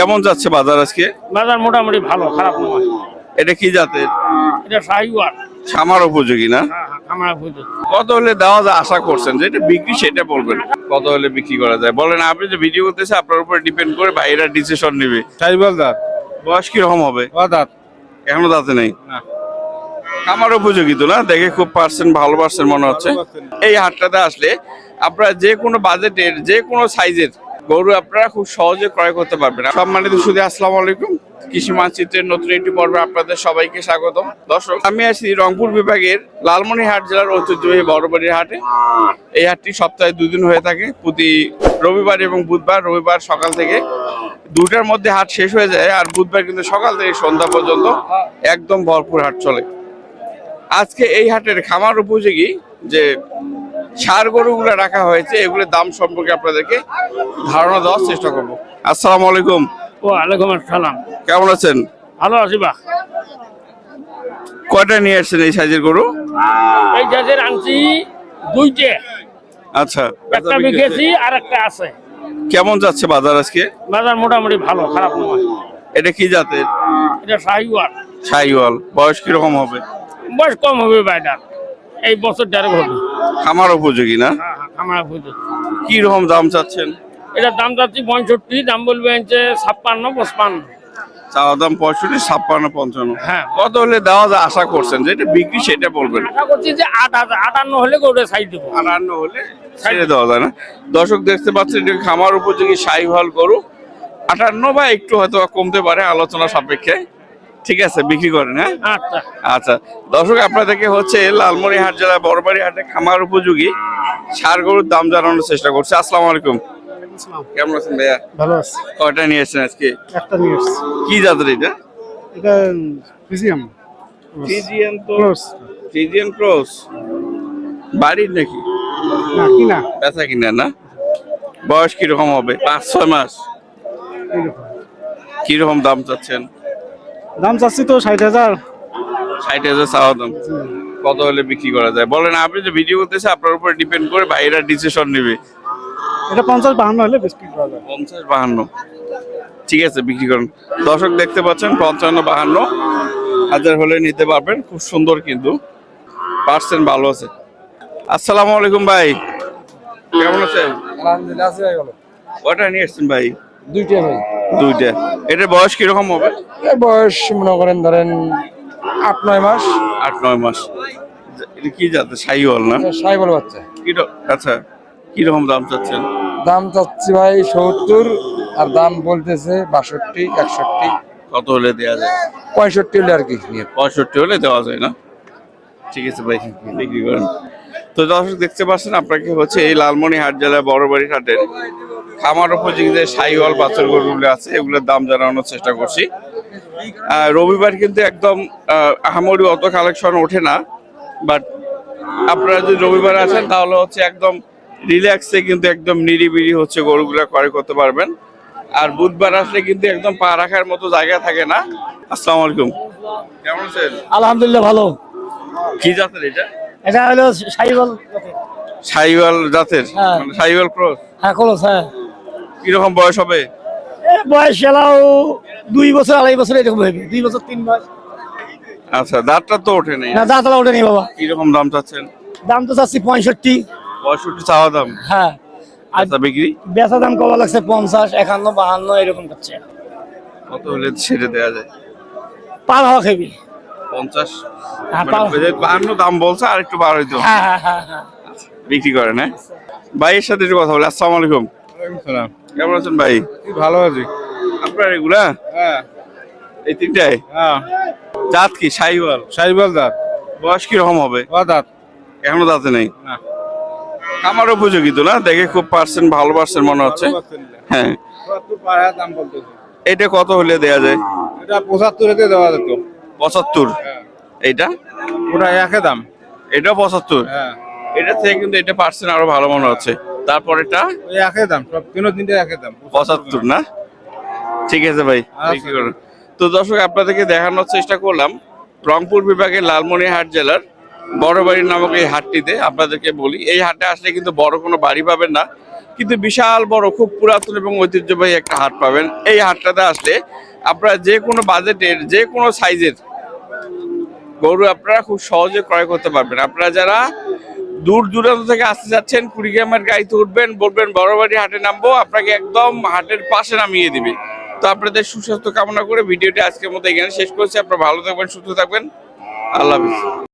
কেমন যাচ্ছে বাজার আজকে? বাজার মোটামুটি ভালো, খারাপ নয়। এটা কি জাতের? এটা শাহিওয়াল। খামার উপযোগী না? খামার বুঝে কত হলে দেওয়া যায় আশা করছেন? যেটা বিক্রি সেটা বলবেন, কত হলে বিক্রি করা যায় বলেন। আপনি যে ভিডিও করতেছে আপনার উপর ডিপেন্ড করে ভাইরা ডিসিশন নেবে। শাহিওয়াল দাঁত। বয়স কিরকম হবে? দাঁত এখনো দাঁতে নেই। না। খামার উপযোগী তো না? দেখে খুব পার্সেন্ট ভালো পার্সেন্ট মনে হচ্ছে। এই হাটটাতে আসলে আপনারা যে কোনো বাজেটের যে কোনো সাইজের গরু আপনারা খুব সহজে ক্রয় করতে পারবেন। সম্মানিত সুধী, আসসালামু আলাইকুম। কৃষি মানচিত্রের নতুন একটি পর্বে আপনাদের সবাইকে স্বাগতম। দর্শক, আমি আছি রংপুর বিভাগের লালমনিরহাট জেলার ঐতিহ্যবাহী বড়বাড়ির হাটে। এই হাটটি সপ্তাহে 2 দিন হয়ে থাকে, প্রতি রবিবার এবং বুধবার। রবিবার সকাল থেকে 2টার মধ্যে হাট শেষ হয়ে যায়, আর বুধবার কিন্তু সকাল থেকে সন্ধ্যা পর্যন্ত একদম ভরপুর হাট চলে। আজকে এই হাটের খামার উপযোগী যে ষাঁড় গরুগুলো রাখা হয়েছে, এগুলোর দাম সম্পর্কে আপনাদেরকে ধারণা দেওয়ার চেষ্টা করব। আসসালামু আলাইকুম। ওয়ালাইকুম আসসালাম। কেমন আছেন? ভালো আছি বা। কয়টা নিয়ে আসছেন এই সাইজের গরু? এই জাতের আনছি 2টে, আচ্ছা, একটা বিকেছি আর একটা আছে। কেমন যাচ্ছে বাজার আজকে? বাজার মোটামুটি ভালো, খারাপ নয়। এটা কি জাতের? এটা শাহিওয়াল। শাহিওয়াল। বয়স কিরকম হবে? বয়স কম হবে বাইটার, এই বছর 1.5 হবে। খামার উপযোগী না? খামার বুঝে। কি রকম দাম চাচ্ছেন? এটার দাম যাচ্ছি 65, দাম বলবেন যে 56-55। চাওয়া দাম 65, 56, 55। হ্যাঁ। কত হলে দেওয়া যায় আশা করছেন? যেটা বিক্রি সেটা বলবেন। আশা করছি যে 58 হলে গরুটা সাইড দেবো। 58 হলে ছেড়ে দেওয়া যায় না? দর্শক দেখতে পাচ্ছেন, এটা খামার উপযোগী শাহিওয়াল গরু। 58 বা একটু হয়তো কমতে পারে আলোচনা সাপেক্ষে। ঠিক আছে, বিক্রি করেন। হ্যাঁ, আচ্ছা। আচ্ছা। দর্শক, আপনাদেরকে হচ্ছে লালমনিরহাট জেলা বড়বাড়ি হাটে খামার উপযোগী ষাঁড় গরুর দাম জানানোর চেষ্টা করছে। আসসালামু আলাইকুম। কেমন আছেন ভাইয়া? ভালো আছে। কয়টা নিয়ে এসেছেন আজকে? একটা নিয়ে এসছি। কি জাতের এটা? এটা ফিজিয়াম ফ্রিজিয়ান তো। ক্লোজ। Friesian cross. বাড়ির নাকি? না কি না বেচা কিনা না? বয়স কিরকম হবে? 5-6 মাস। এইরকম কিরকম দাম চাচ্ছেন? দাম চাচ্ছি তো 60,000। 60,000 চাওয়া দাম। কত হলে বিক্রি করা যায় বলেন। আপনি যে ভিডিও করতেছে আপনার উপর ডিপেন্ড করে ভাইরা ডিসিশন নেবে। এটা 50-52 হলে বিক্রি করা যায়। 50-52। ঠিক আছে, বিক্রি করুন। দর্শক দেখতে পাচ্ছেন 55-52 হাজার হলে নিতে পারবেন। খুব সুন্দর, কিন্তু পার্সেন্ট ভালো আছে। আসসালামু আলাইকুম ভাই, কেমন আছেন? আলহামদুলিল্লাহ আছে ভাই, ভালো। কয়টা নিয়ে এসছেন ভাই? 2টে ভাই। 2টা। এটার বয়স কিরকম হবে? এর বয়স মনে করেন ধরেন 8-9 মাস। 8-9 মাস। এটা কি জাতের? শাহিওয়াল না? শাহিওয়াল বাচ্চা। আচ্ছা, কিরকম দাম চাচ্ছেন? দাম চাচ্ছি ভাই 70, আর দাম বলতেছে 62, 61। কত হলে দেওয়া যায়? 65 হলে আর কি নিয়ে। 65 হলে দেওয়া যায় না? ঠিক আছে ভাই, বিক্রি করেন। তো দর্শক দেখতে পাচ্ছেন, আপনাকে হচ্ছে এই লালমনিরহাট জেলার বড়বাড়ি হাটের খামার উপযোগী যে শাহিওয়াল বাছুর গরুগুলো আছে, এগুলোর দাম জানানোর চেষ্টা করছি। রবিবার কিন্তু একদম আহামরি অত কালেকশন ওঠে না, বাট আপনারা যদি রবিবার আসেন তাহলে হচ্ছে একদম রিল্যাক্সে কিন্তু একদম নিরিবিলি হচ্ছে গরুগুলা ক্রয় করতে পারবেন। আর বুধবার আসলে কিন্তু একদম পা রাখার মতো জায়গা থাকে না। আসসালামু আলাইকুম। কেমন আছেন? আলহামদুলিল্লাহ ভালো। কি জাতের এটা? এটা হলো শাহিওয়াল। শাহিওয়াল জাতের? হ্যাঁ। মানে শাহিওয়াল ক্রস। হ্যাঁ, ক্লোজ। হ্যাঁ, কিরকম বয়স হবে? বয়স এলাও 2 বছর 2.5 বছর এরকম হবে। 2 বছর 3 মাস। আচ্ছা, দাঁতটা তো ওঠে নাই। না, দাঁতলা ওঠে নি বাবা। কিরকম দাম চাচ্ছেন? দাম তো চাচ্ছি 65। 65 চাওয়া দাম। হ্যাঁ, আর আচ্ছা, বিক্রি বেচা দাম কবা লাগছে 50, 51, 52 এরকম করছে। কত হলে ছেড়ে দেওয়া যায়? পার হওয়া খাবি। 50? হ্যাঁ, মানে 52 দাম বলছে, আর একটু বার হইতো। হ্যাঁ হ্যাঁ হ্যাঁ হ্যাঁ। বিক্রি করেন? হ্যাঁ। ভাইয়ের সাথে একটু কথা বলি। আসসালামু আলাইকুম। কেমন আছেন ভাই? ভালো আছি। আপনার এগুলা? হ্যাঁ এই 3টায়? হ্যাঁ। জাত কি? শাহিওয়াল। শাহিওয়াল দাঁত। বয়স কিরকম হবে? দাঁত। এখনো দাঁতে নেই। না। খামার উপযোগী তো না? দেখে খুব পার্সেন্ট ভালো পার্সেন্ট মনে হচ্ছে। হ্যাঁ। 72 দাম বলতেছে। এটা কত হলে দেয়া যায়? এটা 75 তে দেওয়া যেত। 75? এইটা? ওটা একই দাম। এটাও 75? হ্যাঁ। এটা থেকে কিন্তু এটা পার্সেন্ট আরো ভালো মনে হচ্ছে। তারপর এটা ওই একই দাম, সব তিনটে একই দাম। 75 না? ঠিক আছে ভাই, আচ্ছা। বিক্রি করুন। তো দর্শক, আপনাদেরকে দেখানোর চেষ্টা করলাম রংপুর বিভাগের লালমনিরহাট জেলার বড়বাড়ি নামক এই হাটটিতে। আপনাদেরকে বলি, এই হাটে আসলে কিন্তু বড় কোনো বাড়ি পাবেন না, কিন্তু বিশাল বড় খুব পুরাতন এবং ঐতিহ্যবাহী একটা হাট পাবেন। এই হাটটাতে আসলে আপনারা যে কোনো বাজেটের যে কোনো সাইজের গরু আপনারা খুব সহজে ক্রয় করতে পারবেন। আপনারা যারা দূর দূরান্ত থেকে আসতে যাচ্ছেন, কুড়িগ্রামের গাড়িতে উঠবেন, বলবেন বড়বাড়ি হাটে নামবো, আপনাকে একদম হাটের পাশে নামিয়ে দিবে। তো আপনাদের সুস্বাস্থ্য কামনা করে ভিডিওটি আজকের মতো এখানে শেষ করছি। আপনারা ভালো থাকবেন, সুস্থ থাকবেন, আল্লাহ হাফিজ।